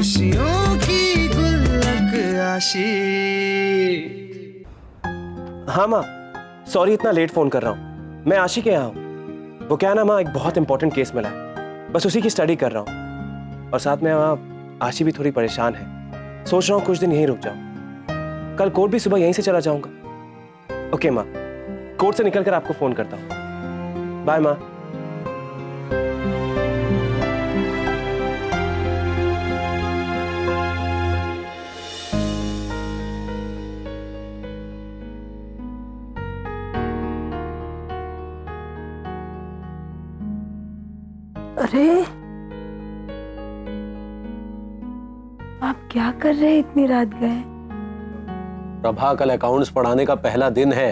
खुशियों की गुल्लक आशी। हाँ माँ, सॉरी इतना लेट फोन कर रहा हूँ। मैं आशी के यहाँ हूँ। वो क्या है ना माँ, एक बहुत इंपॉर्टेंट केस मिला है, बस उसी की स्टडी कर रहा हूँ। और साथ में माँ आशी भी थोड़ी परेशान है। सोच रहा हूँ कुछ दिन यहीं रुक जाऊँ। कल कोर्ट भी सुबह यहीं से चला जाऊंगा। ओके माँ, कोर्ट से निकलकर आपको फोन करता हूँ। बाय माँ। अरे आप क्या कर रहे हैं, इतनी रात गए? प्रभा, कल अकाउंट्स पढ़ाने का पहला दिन है,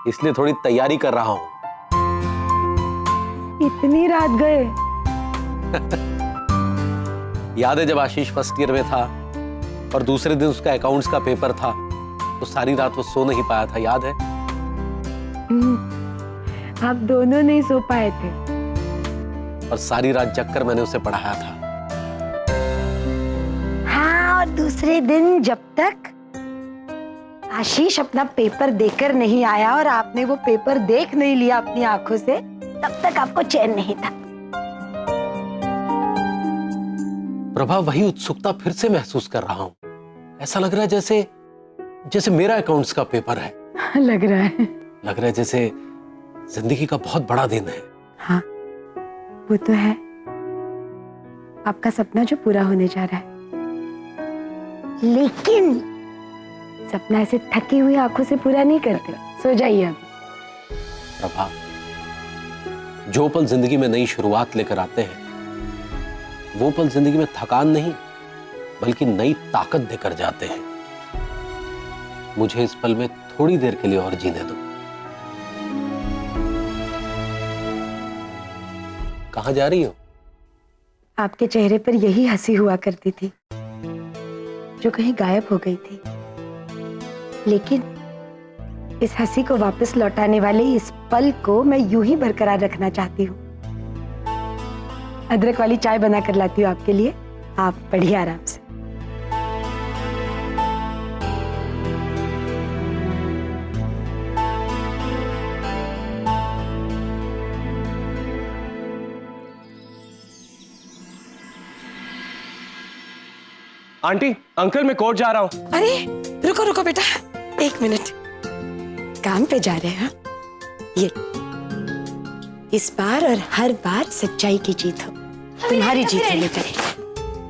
इसलिए थोड़ी तैयारी कर रहा हूँ। इतनी रात गए? याद है जब आशीष फर्स्ट ईयर में था और दूसरे दिन उसका अकाउंट्स का पेपर था, तो सारी रात वो सो नहीं पाया था, याद है? आप दोनों नहीं सो पाए थे। और सारी रात जगकर मैंने उसे पढ़ाया था। हाँ, और दूसरे दिन जब तक आशीष अपना पेपर देकर नहीं आया और आपने वो पेपर देख नहीं लिया अपनी आंखों से, तब तक आपको चैन नहीं था। प्रभा, वही उत्सुकता फिर से महसूस कर रहा हूँ। ऐसा लग रहा है जैसे मेरा अकाउंट्स का पेपर है। लग रहा है जैसे जिंदगी का बहुत बड़ा दिन है। हाँ, वो तो है। आपका सपना जो पूरा होने जा रहा है, लेकिन सपना ऐसे थकी हुई आंखों से पूरा नहीं करते। सो जाइए अब। प्रभा, जो पल जिंदगी में नई शुरुआत लेकर आते हैं, वो पल जिंदगी में थकान नहीं बल्कि नई ताकत देकर जाते हैं। मुझे इस पल में थोड़ी देर के लिए और जीने दो। कहां जा रही हो? आपके चेहरे पर यही हंसी हुआ करती थी जो कहीं गायब हो गई थी, लेकिन इस हंसी को वापस लौटाने वाले इस पल को मैं यूं ही बरकरार रखना चाहती हूँ। अदरक वाली चाय बना कर लाती हूँ आपके लिए, आप पढ़िए आराम से। आंटी, अंकल, मैं कोर्ट जा रहा हूँ। अरे रुको रुको बेटा, एक मिनट। काम पे जा रहे हैं? ये इस बार और हर बार सच्चाई की जीत हो। तुम्हारी जीत है बेटा,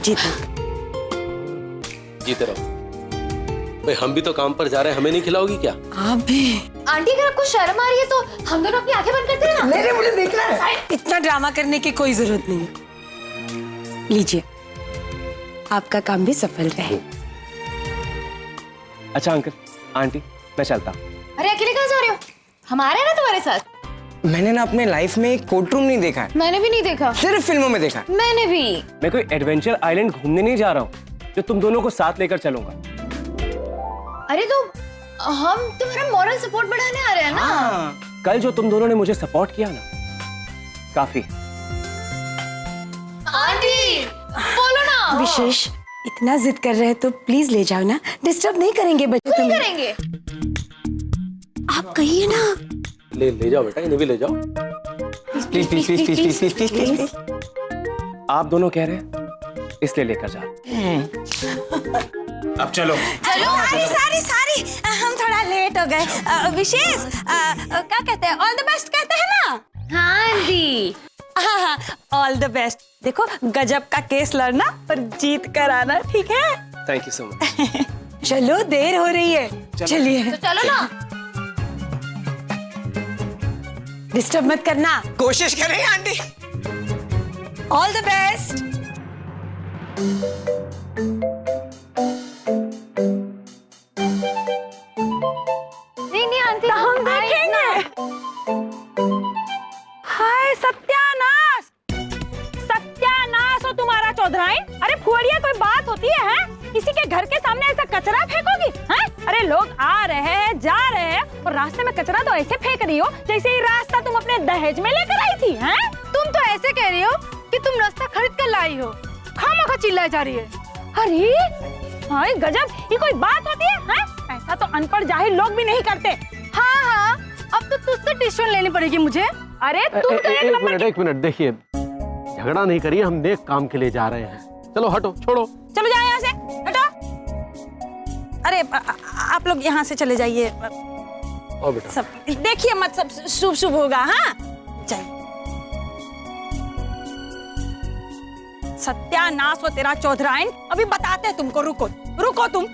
जीतो। जीते रहो। भाई, हम भी तो काम पर जा रहे हैं, हमें नहीं खिलाओगी क्या? आप भी। आंटी, अगर आपको शर्म आ रही है तो हम दोनों अपनी आंखें बंद करते हैं ना। मेरे मुझे देखना है। इतना ड्रामा करने की कोई जरूरत नहीं है। लीजिए, आपका काम भी सफल रहे। अच्छा अंकल, आंटी, मैं चलता हूँ। अरे अकेले कहाँ जा रहे हो? हम आ रहे हैं ना तुम्हारे साथ। मैंने ना अपने लाइफ में एक कोर्ट रूम नहीं देखा है। मैंने भी नहीं देखा। सिर्फ फिल्मों में देखा है। मैंने भी। मैं कोई एडवेंचर आइलैंड घूमने नहीं जा रहा हूँ जो तुम दोनों को साथ लेकर चलूंगा। अरे तो हम तुम्हारा मॉरल सपोर्ट बढ़ाने आ रहे हैं ना। कल जो तुम दोनों ने मुझे सपोर्ट किया ना, काफी। आंटी बोलो ना। विशेष इतना जिद कर रहे हैं तो प्लीज ले जाओ ना, डिस्टर्ब नहीं करेंगे बच्चे। नहीं करेंगे। आप कहिए ना। ले जाओ बेटा, इन्हें भी ले जाओ। Please please please please please please please please. आप दोनों कह रहे हैं इसलिए लेकर जा। अब चलो। सारी हम थोड़ा लेट हो गए। विशेष क्या कहते हैं, ऑल द बेस्ट कहते हैं ना? हाँ आंटी। हाँ, ऑल द बेस्ट। देखो, गजब का केस लड़ना पर जीत कर आना, ठीक है? Thank you so much. चलो, देर हो रही है, चलिए। तो चलो ना। डिस्टर्ब मत करना। कोशिश करेंगे आंटी। All the best. नहीं आंटी, हम देखेंगे। हाय सत्यानाश, सत्यानाश हो तुम्हारा चौधराइन। अरे फुहड़िया, कोई बात होती है? किसी के घर के सामने ऐसा कचरा फेंकोगी? हैं? अरे लोग आ रहे हैं, जा रहे हैं, और रास्ते में कचरा तो ऐसे फेंक रही हो जैसे ये रास्ता तुम अपने दहेज में लेकर आई थी। हैं? तुम तो ऐसे कह रही हो कि तुम रास्ता खरीद कर लाई हो। खामखा चिल्लाई जा रही है। अरे हाय गजब, ये कोई बात होती है हैं? ऐसा तो अनपढ़ जाहिल लोग भी नहीं करते। हाँ हाँ, अब तो तुझसे ट्यूशन लेनी पड़ेगी मुझे। अरे तुम तो एक नंबर की। एक मिनट देखिए, झगड़ा नहीं करिए, हम नेक काम के लिए जा रहे हैं। चलो हटो, छोड़ो। चलो जाओ यहाँ से, हटो। अरे आप लोग यहाँ से चले जाइए। ओ बेटा, सब देखिए मत, सब शुभ शुभ होगा। हाँ चल। सत्यानाश हो तेरा चौधराइन, अभी बताते हैं तुमको। रुको रुको तुम।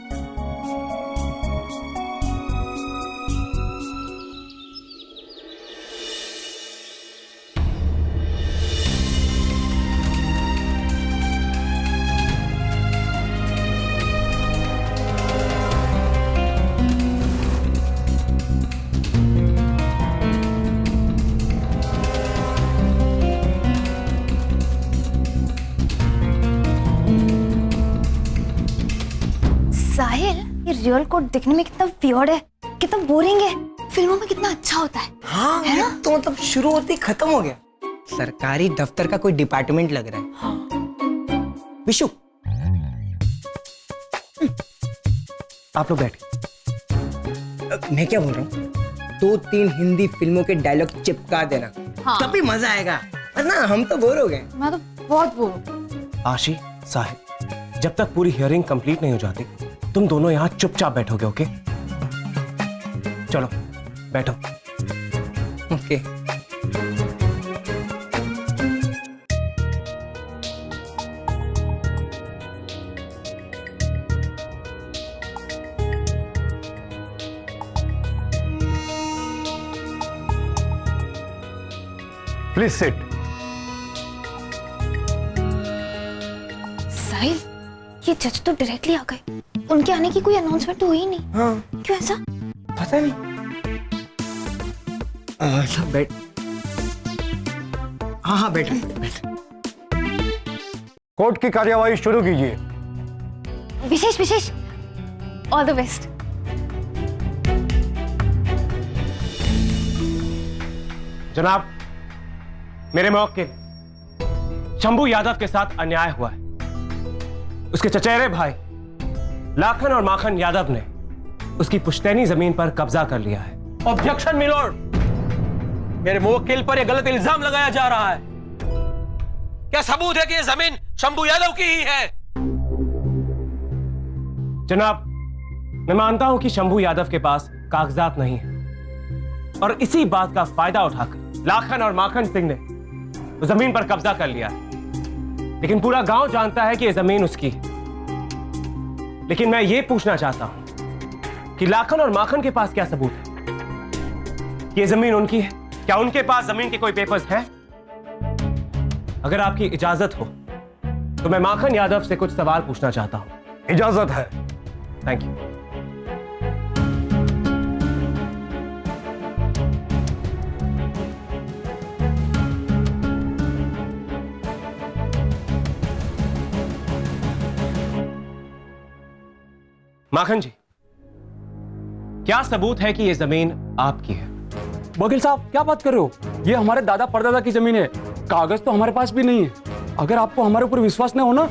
साहिल, ये रियल कोड दिखने में कितना वियर्ड है, कितना बोरिंग है, फिल्मों में कितना अच्छा होता है। हाँ है ना? तो मतलब शुरू होते ही खत्म हो गया। सरकारी दफ्तर का कोई डिपार्टमेंट लग रहा है। विशु, आप लोग बैठिए। मैं क्या बोल रहा हूँ, 2-3 हिंदी फिल्मों के डायलॉग चिपका देना। हाँ। तभी मजा आएगा, वरना हम तो बोर हो गए। मैं तो बहुत बोर हूँ। आशी, साहिब, जब तक पूरी हियरिंग कंप्लीट नहीं हो जाती तुम दोनों यहाँ चुपचाप बैठोगे, ओके? चलो बैठो। ओके। Please sit. साहिल, ये जज तो डायरेक्टली आ गए, उनके आने की कोई अनाउंसमेंट तो हुई नहीं। हाँ, क्यों ऐसा? पता नहीं। सब बैठ। हाँ हाँ बैठ बैठ। कोर्ट की कार्यवाही शुरू कीजिए। विशेष विशेष, ऑल द बेस्ट। जनाब, मेरे मौके शंभू यादव के साथ अन्याय हुआ है। उसके चचेरे भाई लाखन और माखन यादव ने उसकी पुश्तैनी जमीन पर कब्जा कर लिया है। ऑब्जेक्शन मिलोड, मेरे मुवक्किल पर यह गलत इल्जाम लगाया जा रहा है। क्या सबूत है कि यह जमीन शंभू यादव की ही है? जनाब, मैं मानता हूं कि शंभू यादव के पास कागजात नहीं है और इसी बात का फायदा उठाकर लाखन और माखन सिंह ने उस जमीन पर कब्जा कर लिया है। लेकिन पूरा गांव जानता है कि यह जमीन उसकी है। लेकिन मैं ये पूछना चाहता हूं कि लाखन और माखन के पास क्या सबूत है कि यह जमीन उनकी है? क्या उनके पास जमीन के कोई पेपर्स हैं? अगर आपकी इजाजत हो तो मैं माखन यादव से कुछ सवाल पूछना चाहता हूं। इजाजत है। Thank you. माखन जी, क्या सबूत है कि यह जमीन आपकी है? वकील साहब, क्या बात कर रहे हो? ये हमारे दादा परदादा की जमीन है, कागज तो हमारे पास भी नहीं है। अगर आपको हमारे ऊपर विश्वास नहीं हो ना,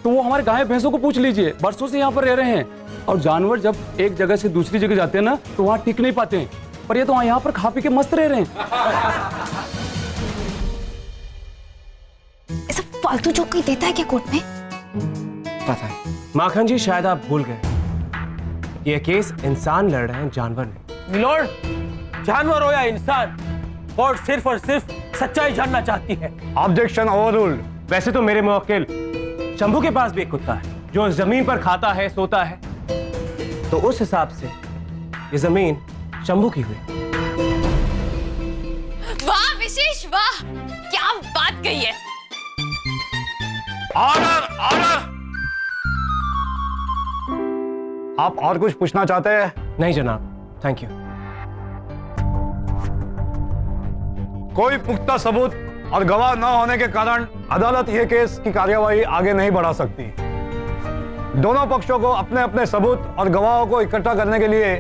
तो वो हमारे गाय भैंसों को पूछ लीजिए, बरसों से यहाँ पर रह रहे हैं। और जानवर जब एक जगह से दूसरी जगह जाते हैं ना, तो वहाँ टिक नहीं पाते हैं, पर ये तो यहाँ पर खा पी के मस्त रह रहे हैं। ऐसा फालतू जोक कोई देता है क्या कोर्ट में? पता है माखन जी, शायद आप भूल गए, ये केस इंसान लड़ रहे हैं, जानवर नहीं। मिलोड, जानवर हो या इंसान, कोर्ट सिर्फ और सिर्फ सच्चाई जानना चाहती है। Objection overruled. वैसे तो मेरे मुवक्किल शंभू के पास भी एक कुत्ता है जो इस जमीन पर खाता है, सोता है, तो उस हिसाब से ये जमीन शंभू की हुई। वाह विशेष, वाह, क्या बात कही है। Order, order. आप और कुछ पूछना चाहते हैं? नहीं जनाब, थैंक यू। कोई पुख्ता सबूत और गवाह न होने के कारण अदालत यह केस की कार्यवाही आगे नहीं बढ़ा सकती। दोनों पक्षों को अपने अपने सबूत और गवाहों को इकट्ठा करने के लिए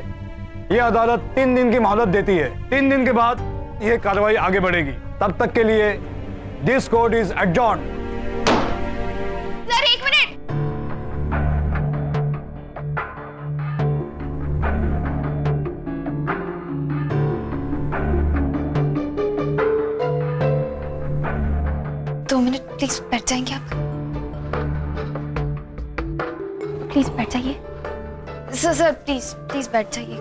यह अदालत 3 दिन की मोहलत देती है। 3 दिन के बाद यह कार्रवाई आगे बढ़ेगी। तब तक के लिए दिस कोर्ट इज एडजॉर्न्ड। सर एक मिनट, प्लीज बैठ जाएंगे आप? प्लीज बैठ जाइए सर, प्लीज प्लीज बैठ जाइए।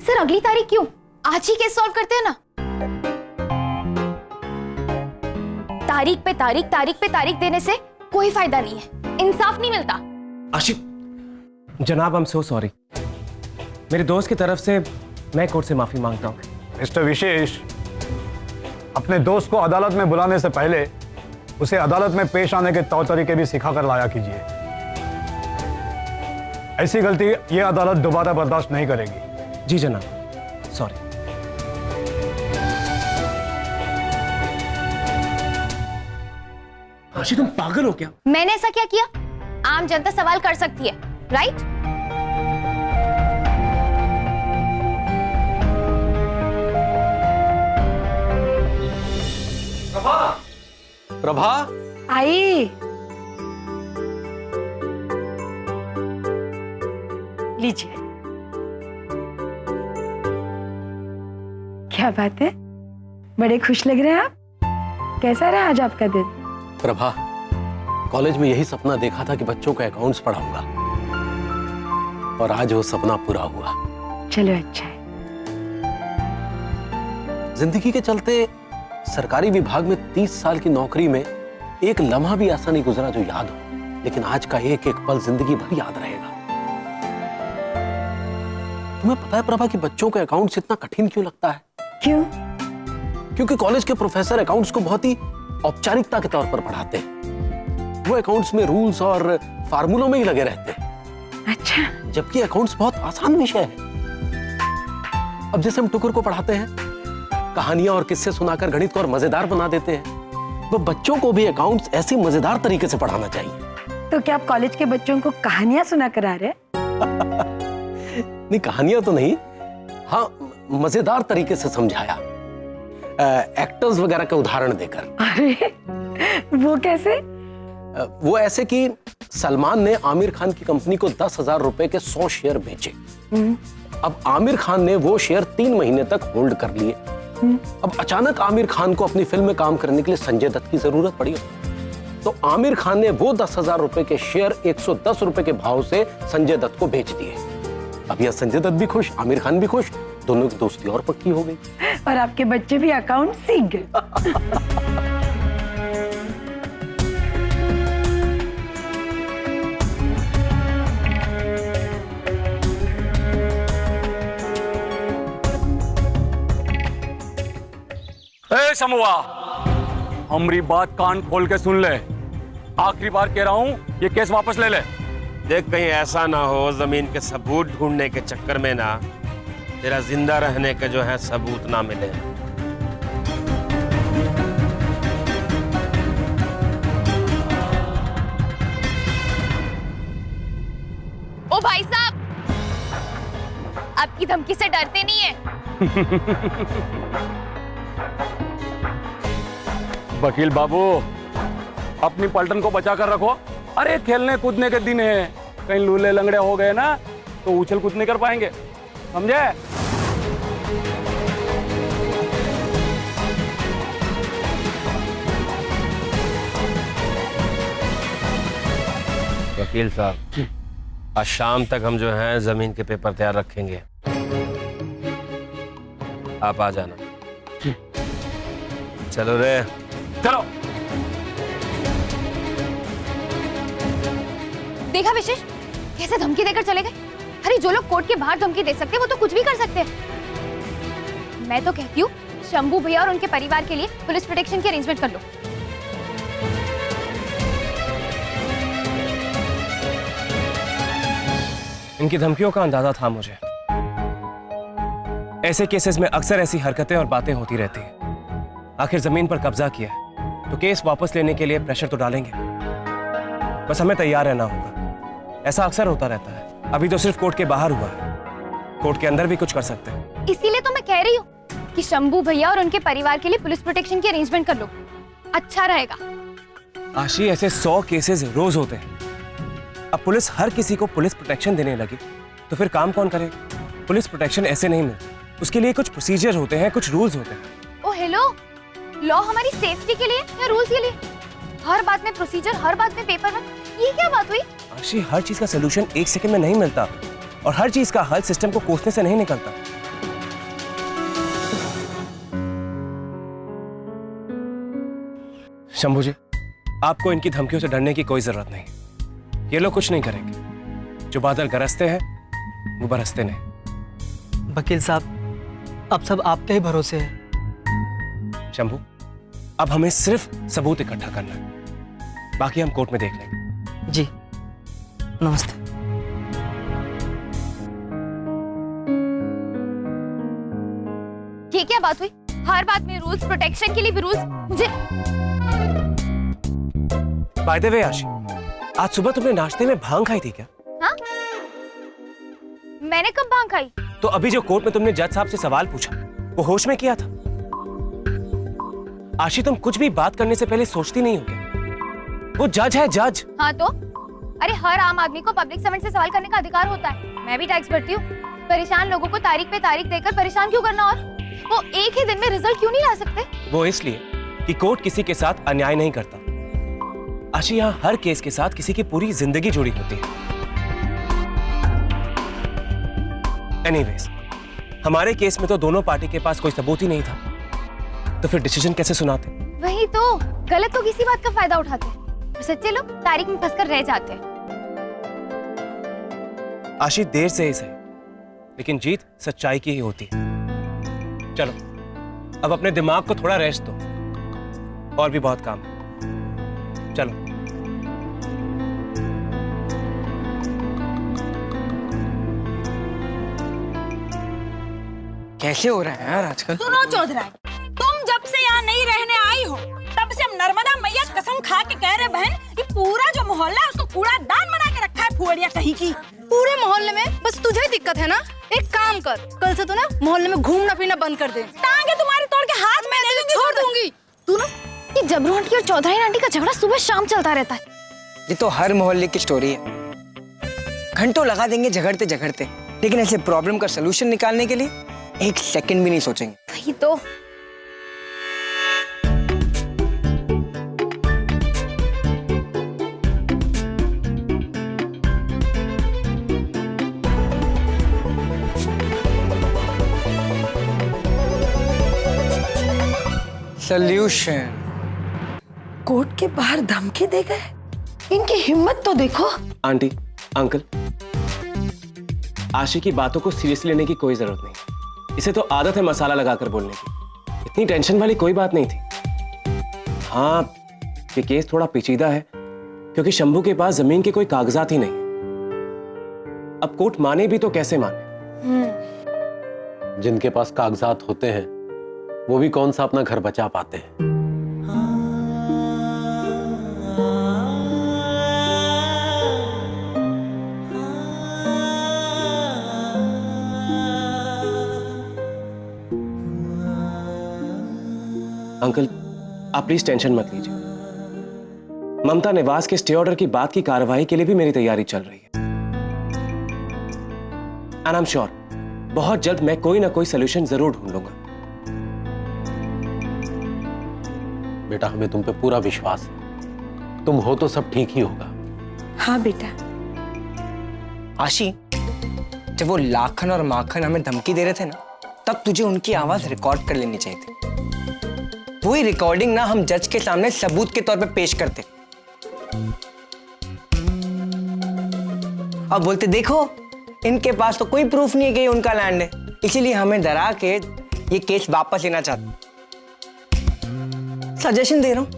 सर अगली तारीख क्यों? आज ही केस सॉल्व करते हैं ना। तारीख पे तारीख देने से कोई फायदा नहीं है, इंसाफ नहीं मिलता। आशिक, जनाब, आई एम सो सॉरी। मेरे दोस्त की तरफ से मैं कोर्ट से माफी मांगता हूँ। मिस्टर विशेष, अपने दोस्त को अदालत में बुलाने से पहले उसे अदालत में पेश आने के तौर तरीके भी सिखा कर लाया कीजिए। ऐसी गलती ये अदालत दोबारा बर्दाश्त नहीं करेगी। जी जनाब, सॉरी। आशी, तुम पागल हो क्या? मैंने ऐसा क्या किया? आम जनता सवाल कर सकती है, राइट? प्रभा, आई, लीजिए। क्या बात है, बड़े खुश लग रहे हैं आप। कैसा रहा आज आपका दिन? प्रभा, कॉलेज में यही सपना देखा था कि बच्चों का अकाउंट्स पढ़ाऊंगा, और आज वो सपना पूरा हुआ। चलो अच्छा है। जिंदगी के चलते सरकारी विभाग में 30 साल की नौकरी में एक लम्हा भी ऐसा नहीं गुजरा जो याद हो, लेकिन आज का एक एक पल जिंदगी भर याद रहेगा। तुम्हें पता है प्रभा कि बच्चों के अकाउंट्स इतना कठिन क्यों लगता है? क्यों? क्योंकि कॉलेज के प्रोफेसर अकाउंट्स को बहुत ही औपचारिकता के तौर पर पढ़ाते हैं। वो अकाउंट्स में रूल्स और फार्मूलों में ही लगे रहते हैं। अच्छा। जबकि अकाउंट्स बहुत आसान विषय है। अब जैसे हम टुकुर को पढ़ाते हैं, कहानियां और किस्से सुनाकर गणित को और मजेदार बना देते हैं, वो बच्चों को भी अकाउंट्स ऐसी मजेदार तरीके से पढ़ाना चाहिए। तो क्या आप कॉलेज के बच्चों को कहानियां सुना कर आ रहे हैं? नहीं, कहानियां तो नहीं, हाँ मजेदार तरीके से समझाया, एक्टर्स वगैरह के उदाहरण देकर। अरे वो कैसे? वो ऐसे कि सलमान ने आमिर खान की कंपनी को 10,000 रुपए के 100 शेयर बेचे। अब आमिर खान ने वो शेयर 3 महीने तक होल्ड कर लिए। अब अचानक आमिर खान को अपनी फिल्म में काम करने के लिए संजय दत्त की जरूरत पड़ी, तो आमिर खान ने वो 10,000 रुपए के शेयर 110 रुपए के भाव से संजय दत्त को बेच दिए। अब यह संजय दत्त भी खुश, आमिर खान भी खुश, दोनों की दोस्ती और पक्की हो गई। और आपके बच्चे भी अकाउंट सीख गए। ए समूहा, हमारी बात कान खोल के सुन ले। आखिरी बार कह रहा हूं, ये केस वापस ले ले। देख, कहीं ऐसा ना हो जमीन के सबूत ढूंढने के चक्कर में ना तेरा जिंदा रहने के जो है सबूत ना मिले। ओ भाई साहब, आपकी धमकी से डरते नहीं है? वकील बाबू, अपनी पलटन को बचा कर रखो। अरे खेलने कूदने के दिन है, कहीं लूले लंगड़े हो गए ना तो उछल कूद नहीं कर पाएंगे, समझे? वकील साहब, आज शाम तक हम जो है जमीन के पेपर तैयार रखेंगे, आप आ जाना। चलो रे, चलो। देखा विशेष, कैसे धमकी देकर चले गए? अरे जो लोग कोर्ट के बाहर धमकी दे सकते हैं वो तो कुछ भी कर सकते हैं। मैं तो कहती हूँ शंभू भैया और उनके परिवार के लिए पुलिस प्रोटेक्शन की अरेंजमेंट कर लो। इनकी धमकियों का अंदाजा था मुझे। ऐसे केसेस में अक्सर ऐसी हरकतें और बातें होती रहती हैं। आखिर जमीन पर कब्जा किया है तो केस वापस लेने के लिए प्रेशर तो डालेंगे, बस हमें तैयार रहना होगा। ऐसा अक्सर होता रहता है। अभी तो सिर्फ कोर्ट के बाहर हुआ है, कोर्ट के अंदर भी कुछ कर सकते हैं। इसीलिए तो मैं कह रही हूँ कि शंभू भैया और उनके परिवार के लिए पुलिस प्रोटेक्शन की अरेंजमेंट कर लो, अच्छा रहेगा। आशी, ऐसे 100 केसेस रोज होते हैं। अब पुलिस हर किसी को पुलिस प्रोटेक्शन देने लगी तो फिर काम कौन करेगा? पुलिस प्रोटेक्शन ऐसे नहीं मिलती, उसके लिए कुछ प्रोसीजर होते हैं, कुछ रूल्स होते हैं। ओ हेलो, लॉ हमारी सेफ्टी के लिए या रूल्स के लिए? हर बात में प्रोसीजर, हर बात में पेपर वर्क, ये क्या बात हुई? आशी, हर चीज का सोल्यूशन एक सेकंड में नहीं मिलता और हर चीज का हल सिस्टम को कोसने से नहीं निकलता। शंभू जी, आपको इनकी धमकियों से डरने की कोई जरूरत नहीं। ये लोग कुछ नहीं करेंगे। जो बादल गरजते हैं वो बरसते नहीं। वकील साहब, अब सब आपके ही भरोसे है। शंभू, अब हमें सिर्फ सबूत इकट्ठा करना है, बाकी हम कोर्ट में देख लेंगे। जी, नमस्ते। ये क्या बात हुई? हर बात में रूल्स, प्रोटेक्शन के लिए भी रूल्स। मुझे बाय द वे आशी, आज सुबह तुमने नाश्ते में भांग खाई थी क्या? हाँ? मैंने कब भांग खाई? तो अभी जो कोर्ट में तुमने जज साहब से सवाल पूछा वो होश में किया था? आशी, तुम कुछ भी बात करने से पहले सोचती नहीं हो क्या? वो जज है, जज। हाँ तो? अरे हर आम आदमी को पब्लिक सर्वेंट से सवाल करने का अधिकार होता है। मैं भी टैक्स भरती हूँ। परेशान लोगों को तारीख पे तारीख देकर परेशान क्यों करना, और वो एक ही दिन में रिजल्ट क्यों नहीं ला सकते? वो इसलिए कि कोर्ट किसी के साथ अन्याय नहीं करता। आशी, यहाँ हर केस के साथ किसी की पूरी जिंदगी जुड़ी होती है। एनीवेज, हमारे केस में तो दोनों पार्टी के पास कोई सबूत ही नहीं था, तो फिर डिसीजन कैसे सुनाते? वही तो, गलत तो किसी बात का फायदा उठाते और सच्चे लोग तारीख में फंसकर रह जाते हैं। आशी, देर से ही सही, लेकिन जीत सच्चाई की ही होती है। चलो, अब अपने दिमाग को थोड़ा रेस्ट दो, और भी बहुत काम है। चलो। कैसे हो रहा है यार आजकल? सुनो चौधराई, तुम जब से यहाँ नहीं रहने आई हो तब से हम नर्मदा मैया कसम खा के कह रहे बहन, ये पूरा जो मोहल्ला है उसको कूड़ादान बना के रखा है फुहड़िया कहीं की। पूरे मोहल्ले में बस तुझे ही दिक्कत है ना? एक काम कर, कल से तू ना मोहल्ले में घूमना फिरना बंद कर दे। टांगे तुम्हारी तोड़ के हाथ में तुझे छोड़ दूंगी। तू ना, ये जबरू आंटी और चौधरी आंटी का झगड़ा सुबह शाम चलता रहता है। ये तो हर मोहल्ले की स्टोरी है। घंटों लगा देंगे झगड़ते झगड़ते, लेकिन ऐसे प्रॉब्लम का सलूशन निकालने के लिए एक सेकंड भी नहीं सोचेंगे। वही तो। सॉल्यूशन। कोर्ट के बाहर धमकी दे गए, इनकी हिम्मत तो देखो। आंटी, अंकल, आशी की बातों को सीरियसली लेने की कोई जरूरत नहीं। इसे तो आदत है मसाला लगाकर बोलने की। इतनी टेंशन वाली कोई बात नहीं थी। हाँ, ये केस थोड़ा पेचीदा है क्योंकि शंभू के पास जमीन के कोई कागजात ही नहीं। अब कोर्ट माने भी तो कैसे माने? जिनके पास कागजात होते हैं वो भी कौन सा अपना घर बचा पाते हैं। अंकल, आप प्लीज टेंशन मत लीजिए। ममता निवास के स्टे ऑर्डर की बात की कार्रवाई के लिए भी मेरी तैयारी चल रही है। एंड आई एम श्योर बहुत जल्द मैं कोई ना कोई सोल्यूशन जरूर ढूंढ लूंगा। बेटा, हमें तुम पे पूरा विश्वास है। तुम हो तो सब ठीक ही होगा। हाँ बेटा। आशी, जब वो लाखन और माखन हमें धमकी दे रहे थे ना, तब तुझे उनकी आवाज रिकॉर्ड कर लेनी चाहिए थी। वही रिकॉर्डिंग ना हम जज के सामने सबूत के तौर पे पेश करते। अब बोलते देखो, इनके पास तो कोई प्रूफ नहीं है कि ये उनका लैंड है, इसीलिए हमें डरा के ये केस वापस लेना चाहते। सजेशन दे रहा हूं,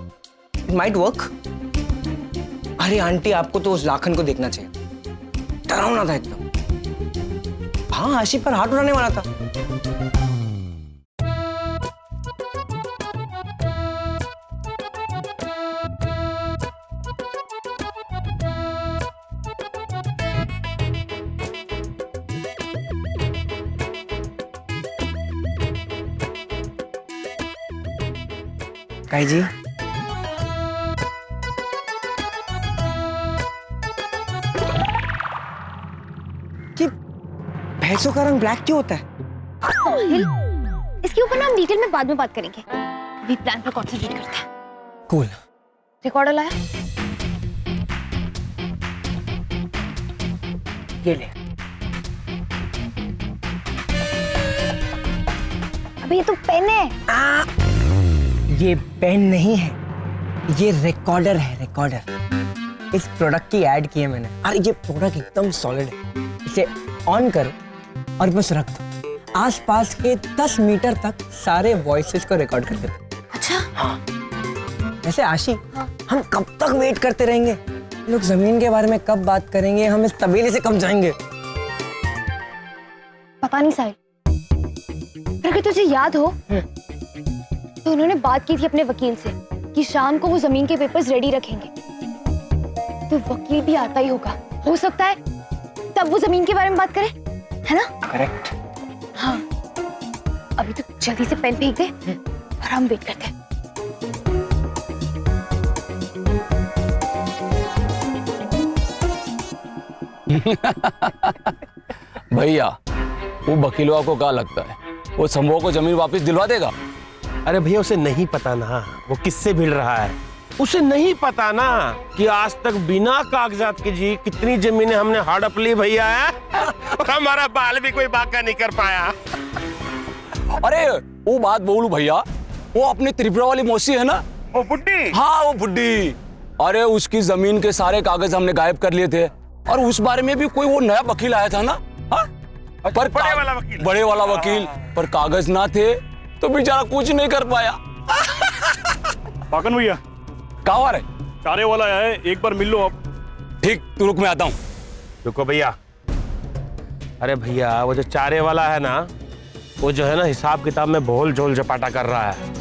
इट माइट वर्क। अरे आंटी, आपको तो उस लाखन को देखना चाहिए, डरावना था एकदम। हाँ, आशी पर हाथ उड़ाने वाला था। काई जी, कि भैंसों का रंग ब्लैक क्यों होता है? साहिल, इसके ऊपर ना हम डिटेल में बाद में बात करेंगे। अभी प्लान पर कॉन्सेंट्रेट करते हैं। कूल। रिकॉर्डर लाया? ये ले। अबे ये तो पेन है। ये पेन नहीं है, ये रिकॉर्डर है, रिकॉर्डर। इस प्रोडक्ट की ऐड की है मैंने। अरे ये प्रोडक्ट एकदम सॉलिड है। इसे ऑन करो और बस रख दो। आसपास के 10 मीटर तक सारे वॉइसेस को रिकॉर्ड कर देते। अच्छा। हाँ। वैसे आशी, हम कब तक वेट करते रहेंगे? लोग जमीन के बारे में कब बात करेंगे? हम इस तबेले से कब जाएंगे? पता नहीं साहिल, पर अगर तुझे याद हो तो उन्होंने बात की थी अपने वकील से कि शाम को वो जमीन के पेपर्स रेडी रखेंगे। तो वकील भी आता ही होगा, हो सकता है तब वो जमीन के बारे में बात करे, है ना? करेक्ट। हाँ, अभी तो जल्दी से पेन फेंक दे और हम वेट करते हैं। भैया, वो वकीलों को क्या लगता है वो शंभू को जमीन वापस दिलवा देगा? अरे भैया उसे नहीं पता ना वो किससे भिड़ रहा है। उसे नहीं पता ना कि आज तक बिना कागजात के जी कितनी जमीनें हमने हड़प ली भैया है और हमारा बाल भी कोई बाका नहीं कर पाया। अरे वो बात बोलू भैया, वो अपनी त्रिपुरा वाली मौसी है ना, वो बुड्ढी। हाँ वो बुड्ढी। अरे उसकी जमीन के सारे कागज हमने गायब कर लिए थे और उस बारे में भी कोई वो नया वकील आया था ना। हाँ? पर बड़े वाला वकील, पर कागज ना थे तो बेचारा कुछ नहीं कर पाया। पाकन भैया, कहाँ है? चारे वाला है, एक बार मिल लो आप। ठीक, तू रुक, मैं आता हूँ। रुको भैया। अरे भैया वो जो चारे वाला है ना, वो जो है ना हिसाब किताब में भोल झोल झपाटा कर रहा है।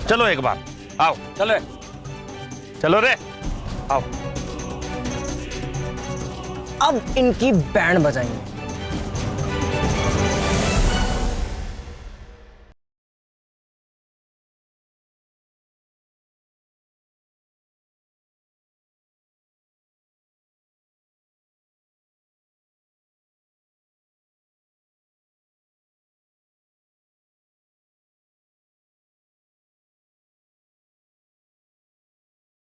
चलो एक बार आओ। चले चलो रे आओ। अब इनकी बैंड बजाएंगे।